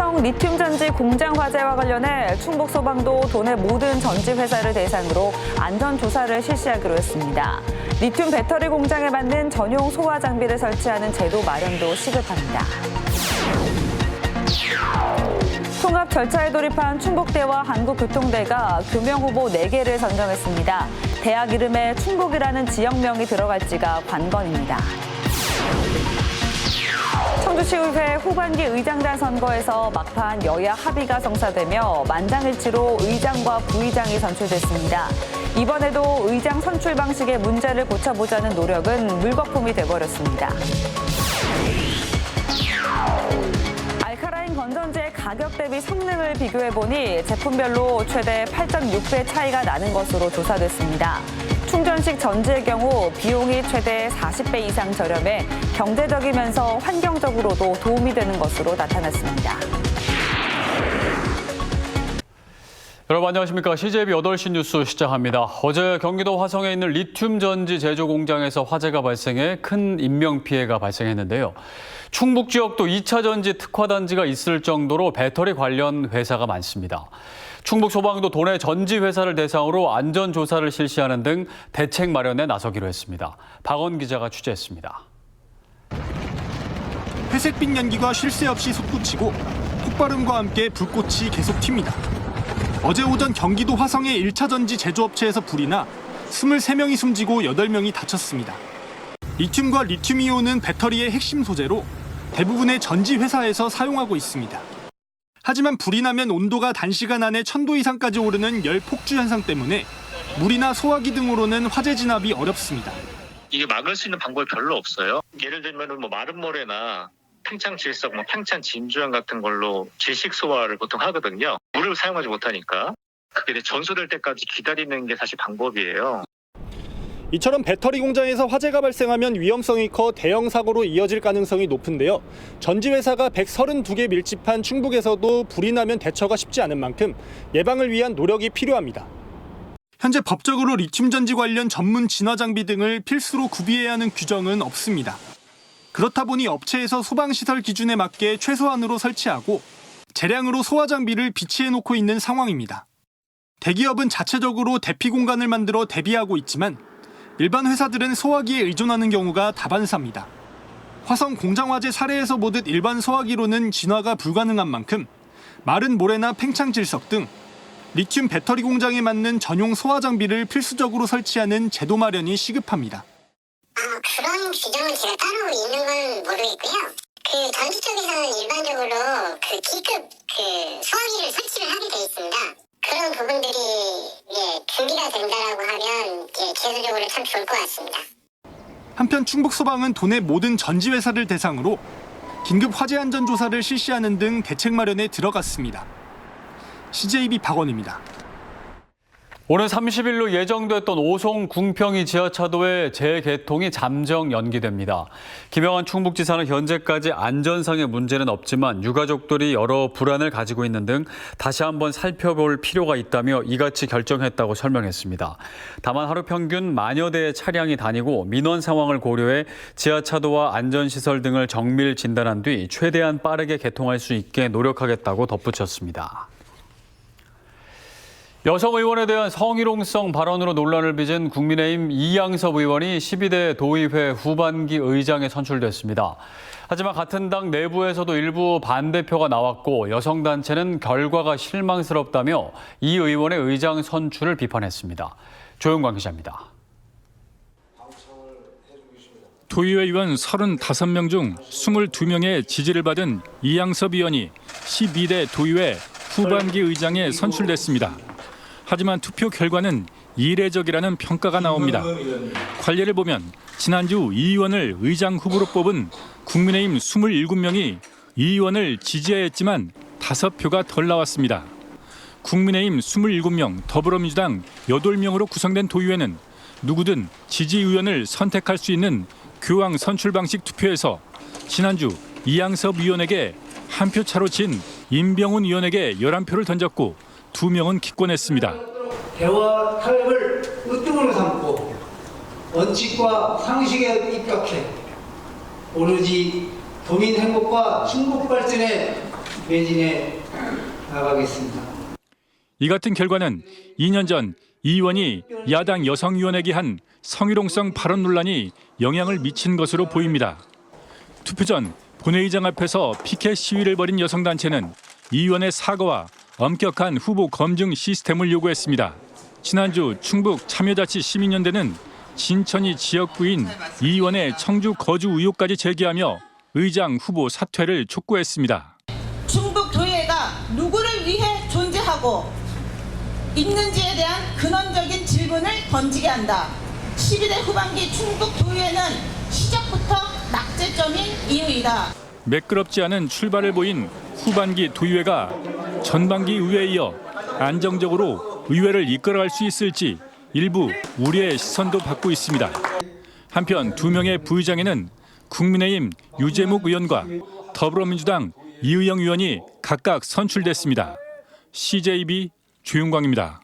화성 리튬 전지 공장 화재와 관련해 충북 소방도 도내 모든 전지 회사를 대상으로 안전 조사를 실시하기로 했습니다. 리튬 배터리 공장에 맞는 전용 소화 장비를 설치하는 제도 마련도 시급합니다. 통합 절차에 돌입한 충북대와 한국교통대가 교명 후보 4개를 선정했습니다. 대학 이름에 충북이라는 지역명이 들어갈지가 관건입니다. 청주시의회 후반기 의장단 선거에서 막판 여야 합의가 성사되며 만장일치로 의장과 부의장이 선출됐습니다. 이번에도 의장 선출 방식의 문제를 고쳐보자는 노력은 물거품이 돼버렸습니다. 알카라인 건전지의 가격 대비 성능을 비교해보니 제품별로 최대 8.6배 차이가 나는 것으로 조사됐습니다. 충전식 전지의 경우 비용이 최대 40배 이상 저렴해 경제적이면서 환경적으로도 도움이 되는 것으로 나타났습니다. 여러분 안녕하십니까. CJB 8시 뉴스 시작합니다. 어제 경기도 화성에 있는 리튬 전지 제조 공장에서 화재가 발생해 큰 인명피해가 발생했는데요. 충북 지역도 2차 전지 특화단지가 있을 정도로 배터리 관련 회사가 많습니다. 충북 소방도 도내 전지 회사를 대상으로 안전조사를 실시하는 등 대책 마련에 나서기로 했습니다. 박원 기자가 취재했습니다. 회색빛 연기가 쉴 새 없이 솟구치고 폭발음과 함께 불꽃이 계속 튑니다. 어제 오전 경기도 화성의 1차 전지 제조업체에서 불이 나 23명이 숨지고 8명이 다쳤습니다. 리튬과 리튬이온은 배터리의 핵심 소재로 대부분의 전지 회사에서 사용하고 있습니다. 하지만 불이 나면 온도가 단시간 안에 1000도 이상까지 오르는 열 폭주 현상 때문에 물이나 소화기 등으로는 화재 진압이 어렵습니다. 이게 막을 수 있는 방법이 별로 없어요. 예를 들면 마른 모래나 팽창 질석, 팽창 진주염 같은 걸로 질식 소화를 보통 하거든요. 물을 사용하지 못하니까 그게 전소될 때까지 기다리는 게 사실 방법이에요. 이처럼 배터리 공장에서 화재가 발생하면 위험성이 커 대형 사고로 이어질 가능성이 높은데요. 전지 회사가 132개 밀집한 충북에서도 불이 나면 대처가 쉽지 않은 만큼 예방을 위한 노력이 필요합니다. 현재 법적으로 리튬 전지 관련 전문 진화 장비 등을 필수로 구비해야 하는 규정은 없습니다. 그렇다 보니 업체에서 소방시설 기준에 맞게 최소한으로 설치하고 재량으로 소화 장비를 비치해 놓고 있는 상황입니다. 대기업은 자체적으로 대피 공간을 만들어 대비하고 있지만 일반 회사들은 소화기에 의존하는 경우가 다반사입니다. 화성 공장 화재 사례에서 보듯 일반 소화기로는 진화가 불가능한 만큼 마른 모래나 팽창 질석 등 리튬 배터리 공장에 맞는 전용 소화 장비를 필수적으로 설치하는 제도 마련이 시급합니다. 그런 규정은 제가 따로 있는 건 모르겠고요. 전지 쪽에서는 일반적으로 D급 소화기를 설치를 하게 돼 있습니다. 그런 부분들이 준비가 된다라고 하면 제도적으로 참 좋을 것 같습니다. 한편 충북소방은 도내 모든 전지 회사를 대상으로 긴급 화재 안전 조사를 실시하는 등 대책 마련에 들어갔습니다. CJB 박원입니다. 오늘 30일로 예정됐던 오송 궁평이 지하차도의 재개통이 잠정 연기됩니다. 김영환 충북지사는 현재까지 안전상의 문제는 없지만 유가족들이 여러 불안을 가지고 있는 등 다시 한번 살펴볼 필요가 있다며 이같이 결정했다고 설명했습니다. 다만 하루 평균 만여 대의 차량이 다니고 민원 상황을 고려해 지하차도와 안전시설 등을 정밀 진단한 뒤 최대한 빠르게 개통할 수 있게 노력하겠다고 덧붙였습니다. 여성 의원에 대한 성희롱성 발언으로 논란을 빚은 국민의힘 이양섭 의원이 12대 도의회 후반기 의장에 선출됐습니다. 하지만 같은 당 내부에서도 일부 반대표가 나왔고 여성단체는 결과가 실망스럽다며 이 의원의 의장 선출을 비판했습니다. 조영광 기자입니다. 도의회 의원 35명 중 22명의 지지를 받은 이양섭 의원이 12대 도의회 후반기 의장에 선출됐습니다. 하지만 투표 결과는 이례적이라는 평가가 나옵니다. 관례를 보면 지난주 이 의원을 의장 후보로 뽑은 국민의힘 27명이 이 의원을 지지하였지만 5표가 덜 나왔습니다. 국민의힘 27명, 더불어민주당 8명으로 구성된 도의회는 누구든 지지 의원을 선택할 수 있는 교황 선출 방식 투표에서 지난주 이양섭 의원에게 한 표 차로 진 임병훈 의원에게 11표를 던졌고 2명은 기권했습니다. 대화 타협을 으뜸으로 삼고 원칙과 상식에 입각해 오로지 도민 행복과 충북 발전에 매진해 나가겠습니다. 이 같은 결과는 2년 전 이 의원이 야당 여성위원에게 한 성희롱성 발언 논란이 영향을 미친 것으로 보입니다. 투표 전 본회의장 앞에서 피켓 시위를 벌인 여성단체는 이 의원의 사과와 엄격한 후보 검증 시스템을 요구했습니다. 지난주 충북 참여자치 시민연대는 진천이 지역구인 이 의원의 청주 거주 의혹까지 제기하며 의장 후보 사퇴를 촉구했습니다. 충북도의회가 누구를 위해 존재하고 있는지에 대한 근원적인 질문을 던지게 한다. 12대 후반기 충북도의회는 시작부터 낙제점인 이유이다. 매끄럽지 않은 출발을 보인 후반기 도의회가 전반기 의회에 이어 안정적으로 의회를 이끌어갈 수 있을지 일부 우려의 시선도 받고 있습니다. 한편 2명의 부의장에는 국민의힘 유재목 의원과 더불어민주당 이의영 의원이 각각 선출됐습니다. CJB 주윤광입니다.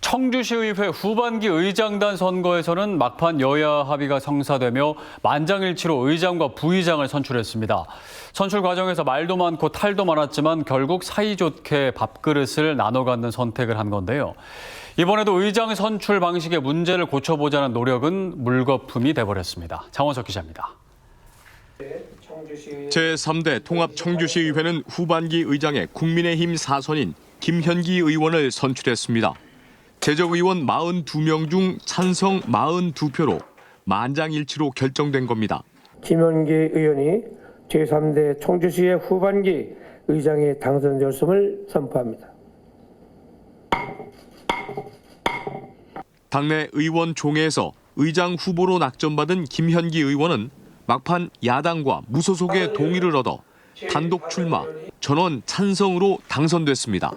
청주시의회 후반기 의장단 선거에서는 막판 여야 합의가 성사되며 만장일치로 의장과 부의장을 선출했습니다. 선출 과정에서 말도 많고 탈도 많았지만 결국 사이좋게 밥그릇을 나눠 갖는 선택을 한 건데요. 이번에도 의장 선출 방식의 문제를 고쳐보자는 노력은 물거품이 돼버렸습니다. 장원석 기자입니다. 제3대 통합 청주시의회는 후반기 의장에 국민의힘 사선인 김현기 의원을 선출했습니다. 재적의원 42명 중 찬성 42표로 만장일치로 결정된 겁니다. 김현기 의원이 제3대 청주시의 후반기 의장에 당선되었음을 선포합니다. 당내 의원 총회에서 의장 후보로 낙점받은 김현기 의원은 막판 야당과 무소속의 동의를 얻어 단독 출마, 전원 찬성으로 당선됐습니다.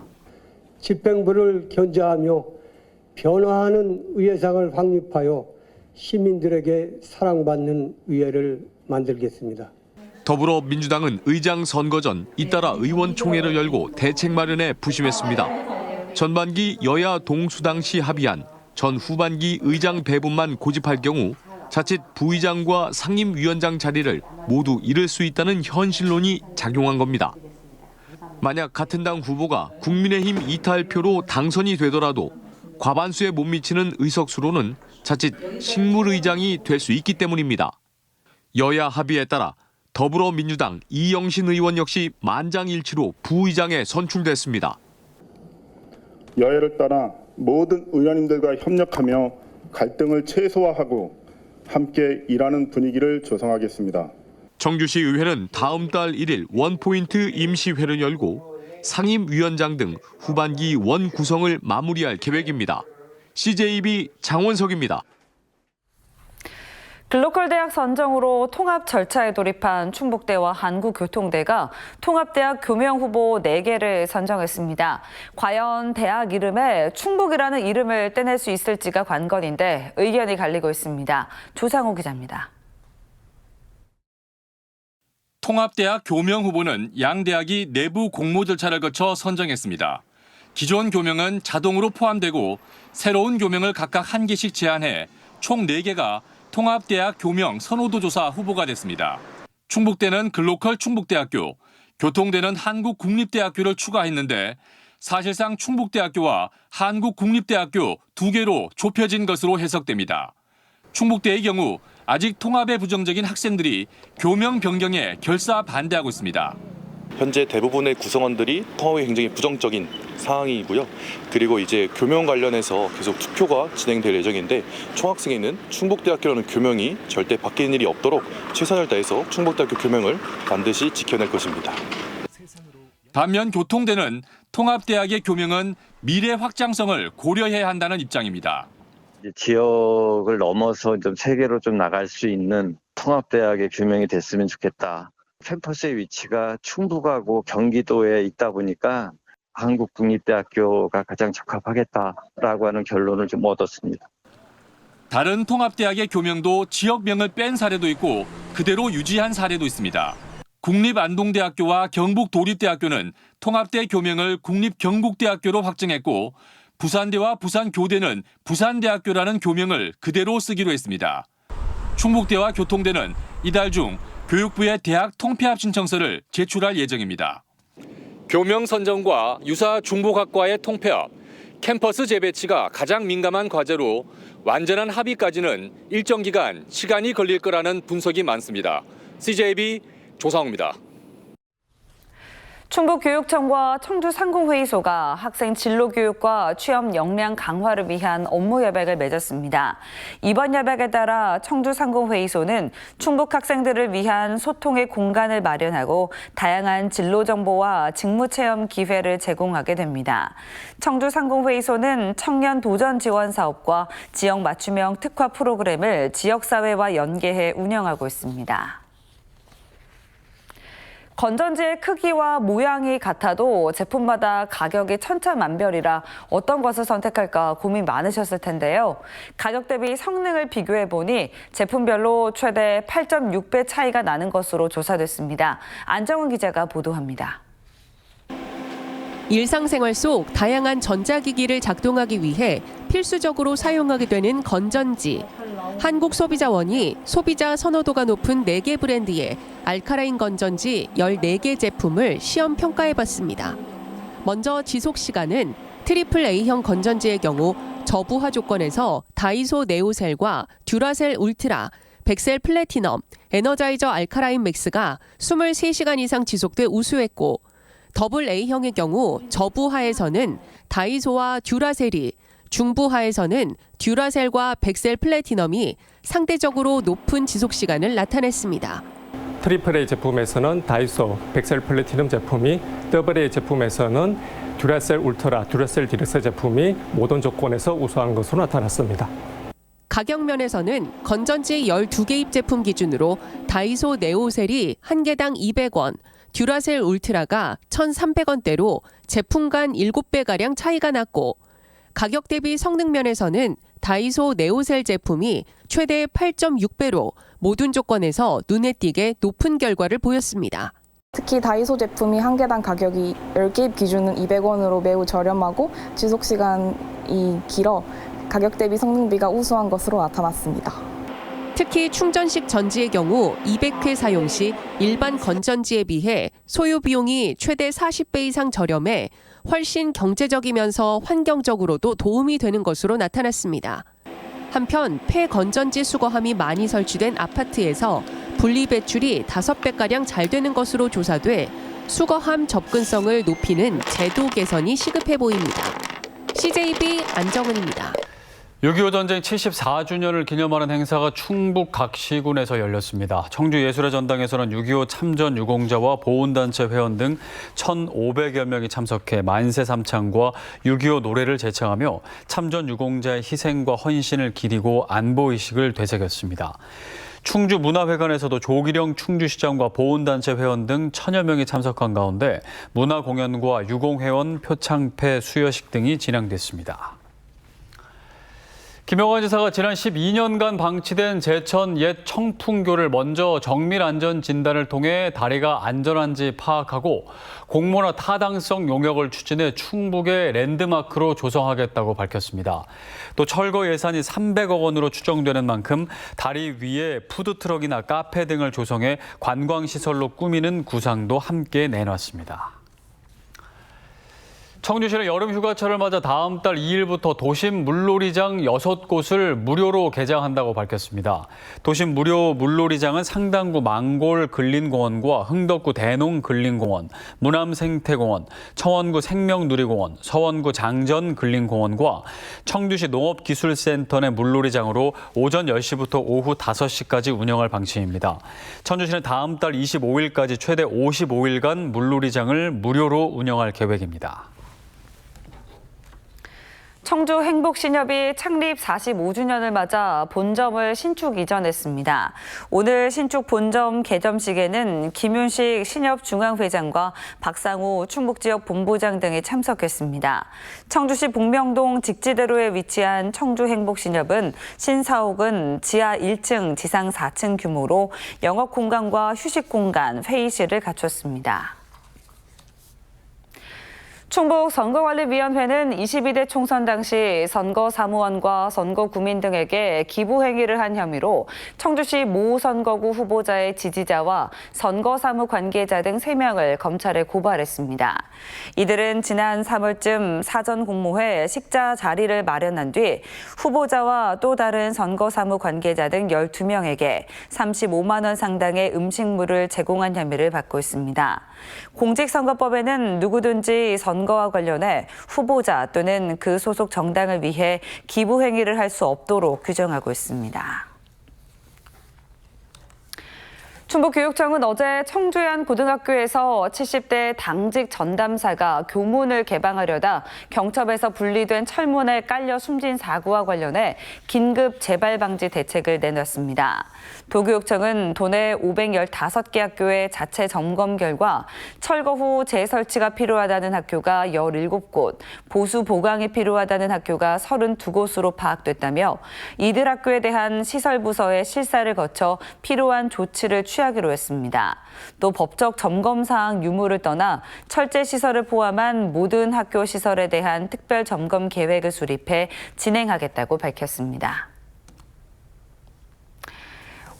집행부를 견제하며 변화하는 의회상을 확립하여 시민들에게 사랑받는 의회를 만들겠습니다. 더불어민주당은 의장 선거 전 잇따라 의원총회를 열고 대책 마련에 부심했습니다. 전반기 여야 동수당시 합의한 전 후반기 의장 배분만 고집할 경우 자칫 부의장과 상임위원장 자리를 모두 잃을 수 있다는 현실론이 작용한 겁니다. 만약 같은 당 후보가 국민의힘 이탈표로 당선이 되더라도 과반수에 못 미치는 의석수로는 자칫 식물의장이 될 수 있기 때문입니다. 여야 합의에 따라 더불어민주당 이영신 의원 역시 만장일치로 부의장에 선출됐습니다. 여야를 따라 모든 의원님들과 협력하며 갈등을 최소화하고 함께 일하는 분위기를 조성하겠습니다. 청주시 의회는 다음 달 1일 원포인트 임시회를 열고 상임위원장 등 후반기 원 구성을 마무리할 계획입니다. CJB 장원석입니다. 글로컬 대학 선정으로 통합 절차에 돌입한 충북대와 한국교통대가 통합대학 교명 후보 4개를 선정했습니다. 과연 대학 이름에 충북이라는 이름을 떼낼 수 있을지가 관건인데 의견이 갈리고 있습니다. 조상우 기자입니다. 통합대학 교명 후보는 양 대학이 내부 공모 절차를 거쳐 선정했습니다. 기존 교명은 자동으로 포함되고 새로운 교명을 각각 1개씩 제안해 총 4개가 통합대학 교명 선호도 조사 후보가 됐습니다. 충북대는 글로컬 충북대학교, 교통대는 한국국립대학교를 추가했는데 사실상 충북대학교와 한국국립대학교 2개로 좁혀진 것으로 해석됩니다. 충북대의 경우 아직 통합에 부정적인 학생들이 교명 변경에 결사 반대하고 있습니다. 현재 대부분의 구성원들이 통합에 굉장히 부정적인 상황이고요. 그리고 이제 교명 관련해서 계속 투표가 진행될 예정인데 총학생회는 충북대학교라는 교명이 절대 바뀌는 일이 없도록 최선을 다해서 충북대학교 교명을 반드시 지켜낼 것입니다. 반면 교통대는 통합대학의 교명은 미래 확장성을 고려해야 한다는 입장입니다. 지역을 넘어서 좀 세계로 좀 나갈 수 있는 통합대학의 교명이 됐으면 좋겠다. 캠퍼스의 위치가 충북하고 경기도에 있다 보니까 한국국립대학교가 가장 적합하겠다라고 하는 결론을 좀 얻었습니다. 다른 통합대학의 교명도 지역명을 뺀 사례도 있고 그대로 유지한 사례도 있습니다. 국립안동대학교와 경북도립대학교는 통합대 교명을 국립경북대학교로 확정했고 부산대와 부산교대는 부산대학교라는 교명을 그대로 쓰기로 했습니다. 충북대와 교통대는 이달 중 교육부에 대학 통폐합 신청서를 제출할 예정입니다. 교명 선정과 유사 중복학과의 통폐합, 캠퍼스 재배치가 가장 민감한 과제로 완전한 합의까지는 일정 기간 시간이 걸릴 거라는 분석이 많습니다. CJB 조상우입니다. 충북교육청과 청주상공회의소가 학생 진로교육과 취업 역량 강화를 위한 업무 협약을 맺었습니다. 이번 협약에 따라 청주상공회의소는 충북 학생들을 위한 소통의 공간을 마련하고 다양한 진로 정보와 직무 체험 기회를 제공하게 됩니다. 청주상공회의소는 청년 도전 지원 사업과 지역 맞춤형 특화 프로그램을 지역사회와 연계해 운영하고 있습니다. 건전지의 크기와 모양이 같아도 제품마다 가격이 천차만별이라 어떤 것을 선택할까 고민 많으셨을 텐데요. 가격 대비 성능을 비교해보니 제품별로 최대 8.6배 차이가 나는 것으로 조사됐습니다. 안정은 기자가 보도합니다. 일상생활 속 다양한 전자기기를 작동하기 위해 필수적으로 사용하게 되는 건전지. 한국소비자원이 소비자 선호도가 높은 4개 브랜드의 알카라인 건전지 14개 제품을 시험 평가해봤습니다. 먼저 지속시간은 트리플 A형 건전지의 경우 저부하 조건에서 다이소 네오셀과 듀라셀 울트라, 백셀 플래티넘, 에너자이저 알카라인 맥스가 23시간 이상 지속돼 우수했고 더블 A형의 경우 저부하에서는 다이소와 듀라셀이, 중부하에서는 듀라셀과 백셀 플래티넘이 상대적으로 높은 지속시간을 나타냈습니다. 트리플 A 제품에서는 다이소, 백셀 플래티넘 제품이, 더블 A 제품에서는 듀라셀 울트라, 듀라셀 디럭스 제품이 모든 조건에서 우수한 것으로 나타났습니다. 가격 면에서는 건전지 12개입 제품 기준으로 다이소 네오셀이 한 개당 200원, 듀라셀 울트라가 1,300원대로 제품 간 7배가량 차이가 났고 가격 대비 성능 면에서는 다이소 네오셀 제품이 최대 8.6배로 모든 조건에서 눈에 띄게 높은 결과를 보였습니다. 특히 다이소 제품이 한 개당 가격이 10개입 기준은 200원으로 매우 저렴하고 지속시간이 길어 가격 대비 성능비가 우수한 것으로 나타났습니다. 특히 충전식 전지의 경우 200회 사용 시 일반 건전지에 비해 소요 비용이 최대 40배 이상 저렴해 훨씬 경제적이면서 환경적으로도 도움이 되는 것으로 나타났습니다. 한편 폐건전지 수거함이 많이 설치된 아파트에서 분리 배출이 5배가량 잘 되는 것으로 조사돼 수거함 접근성을 높이는 제도 개선이 시급해 보입니다. CJB 안정은입니다. 6.25 전쟁 74주년을 기념하는 행사가 충북 각시군에서 열렸습니다. 청주예술의 전당에서는 6.25 참전 유공자와 보훈단체 회원 등 1,500여 명이 참석해 만세 삼창과 6.25 노래를 제창하며 참전 유공자의 희생과 헌신을 기리고 안보의식을 되새겼습니다. 충주문화회관에서도 조기령 충주시장과 보훈단체 회원 등 1,000여 명이 참석한 가운데 문화공연과 유공회원 표창패 수여식 등이 진행됐습니다. 김영환 지사가 지난 12년간 방치된 제천 옛 청풍교를 먼저 정밀 안전 진단을 통해 다리가 안전한지 파악하고 공모나 타당성 용역을 추진해 충북의 랜드마크로 조성하겠다고 밝혔습니다. 또 철거 예산이 300억 원으로 추정되는 만큼 다리 위에 푸드트럭이나 카페 등을 조성해 관광시설로 꾸미는 구상도 함께 내놨습니다. 청주시는 여름 휴가철을 맞아 다음 달 2일부터 도심 물놀이장 6곳을 무료로 개장한다고 밝혔습니다. 도심 무료 물놀이장은 상당구 망골 근린공원과 흥덕구 대농 근린공원, 무남 생태공원, 청원구 생명누리공원, 서원구 장전 근린공원과 청주시 농업기술센터 내 물놀이장으로 오전 10시부터 오후 5시까지 운영할 방침입니다. 청주시는 다음 달 25일까지 최대 55일간 물놀이장을 무료로 운영할 계획입니다. 청주 행복신협이 창립 45주년을 맞아 본점을 신축 이전했습니다. 오늘 신축 본점 개점식에는 김윤식 신협중앙회장과 박상우 충북지역 본부장 등이 참석했습니다. 청주시 복명동 직지대로에 위치한 청주행복신협은 신사옥은 지하 1층, 지상 4층 규모로 영업공간과 휴식공간, 회의실을 갖췄습니다. 충북선거관리위원회는 22대 총선 당시 선거사무원과 선거구민 등에게 기부행위를 한 혐의로 청주시 모 선거구 후보자의 지지자와 선거사무 관계자 등 3명을 검찰에 고발했습니다. 이들은 지난 3월쯤 사전 공모회 식자 자리를 마련한 뒤 후보자와 또 다른 선거사무 관계자 등 12명에게 35만 원 상당의 음식물을 제공한 혐의를 받고 있습니다. 공직선거법에는 누구든지 선거와 관련해 후보자 또는 그 소속 정당을 위해 기부 행위를 할 수 없도록 규정하고 있습니다. 충북교육청은 어제 청주의 한 고등학교에서 70대 당직 전담사가 교문을 개방하려다 경첩에서 분리된 철문에 깔려 숨진 사고와 관련해 긴급 재발 방지 대책을 내놨습니다. 도교육청은 도내 515개 학교의 자체 점검 결과 철거 후 재설치가 필요하다는 학교가 17곳, 보수 보강이 필요하다는 학교가 32곳으로 파악됐다며 이들 학교에 대한 시설부서의 실사를 거쳐 필요한 조치를 취하기로 했습니다. 또 법적 점검 사항 유무를 떠나 철제 시설을 포함한 모든 학교 시설에 대한 특별 점검 계획을 수립해 진행하겠다고 밝혔습니다.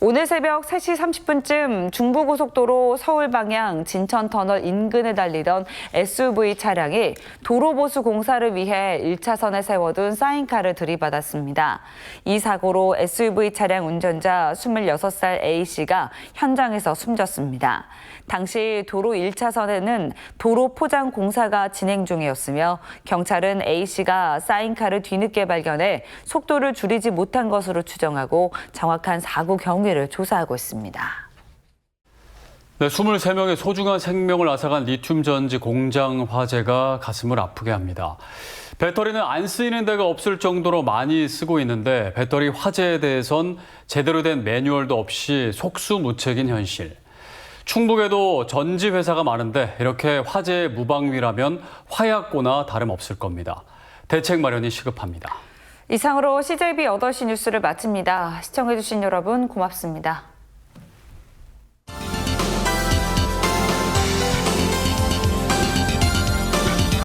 오늘 새벽 3시 30분쯤 중부고속도로 서울 방향 진천터널 인근에 달리던 SUV 차량이 도로보수 공사를 위해 1차선에 세워둔 사인카를 들이받았습니다. 이 사고로 SUV 차량 운전자 26살 A씨가 현장에서 숨졌습니다. 당시 도로 1차선에는 도로 포장 공사가 진행 중이었으며 경찰은 A씨가 사인카를 뒤늦게 발견해 속도를 줄이지 못한 것으로 추정하고 정확한 사고 경위를 조사하고 있습니다. 네, 23명의 소중한 생명을 앗아간 리튬 전지 공장 화재가 가슴을 아프게 합니다. 배터리는 안 쓰이는 데가 없을 정도로 많이 쓰고 있는데 배터리 화재에 대해선 제대로 된 매뉴얼도 없이 속수무책인 현실. 충북에도 전지 회사가 많은데 이렇게 화재의 무방비라면 화약고나 다름없을 겁니다. 대책 마련이 시급합니다. 이상으로 CJB 8시 뉴스를 마칩니다. 시청해주신 여러분 고맙습니다.